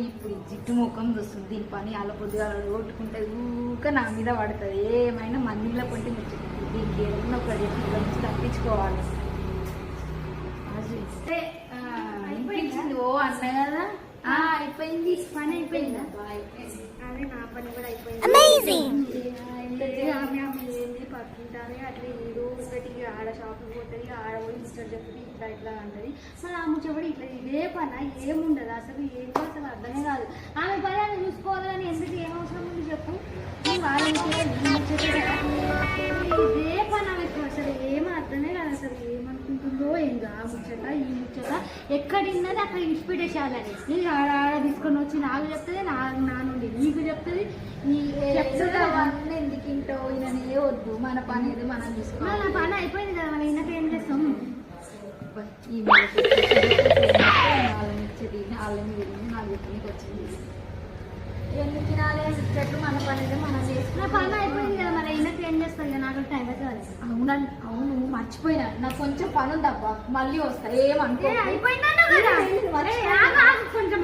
ఇప్పుడు జిట్టు ముఖం చూస్తుంది దీని పని అలా పొద్దుగా కొట్టుకుంటే ఊక నా మీద పడుతుంది ఏమైనా మందిలో కొంటే ముచ్చుకుంటుంది దీనికి ఏదైనా ఒక నుంచి తప్పించుకోవాలి అయిపోయింది ఓ అన్న కదా అయిపోయింది పని అయిపోయిందా అదే నా పని కూడా అయిపోయింది పక్కింటానే అట్లా ఏదో ఒకటి ఆడ షాప్కి పోతుంది ఆడ పోయి ముచ్చట చెప్తుంది ఇట్లా ఇట్లా అంటది మరి ఆ ముచ్చబడి ఇట్లా ఇదే పని ఏముండదు అసలు ఏంటో అసలు అర్థమే కాదు ఆమె పని ఆమె చూసుకోవాలని ఎందుకు ఏం అవసరం ఉంది చెప్పు ఇదే పని ఆమెకు అసలు ఏమీ అర్థమే కాదు అసలు ఏమనుకుంటుందో ఏందో ఆ ముచ్చట ఈ ముచ్చట ఎక్కడిన్నది అక్కడ ఇన్స్పిరేషన్ నీకు ఆడ తీసుకొని వచ్చి నాకు చెప్తుంది నా నుండి నీకు చెప్తుంది చెప్తుంది ఎందుకు ఇంటో ఈయననే వద్దు మన పని ఏదో మనం చూసుకోవాలి మన పని అయిపోయింది కదా మనం ఈయనకి ఏం చేస్తాం ఈ వాళ్ళని వెళ్ళి నాకు చెప్పడానికి వచ్చింది ఎందుకు తినాలి చెట్లు మన పని అయితే మనం చేసుకున్న పని అయిపోయింది కదా మరి ఈయనకి ఏం చేస్తాం ఇక నాకు టైం అయితే అవునండి అవును మర్చిపోయినా నాకు కొంచెం పని ఉంది అబ్బా మళ్ళీ వస్తా ఏమంటే అయిపోయిందా కొంచెం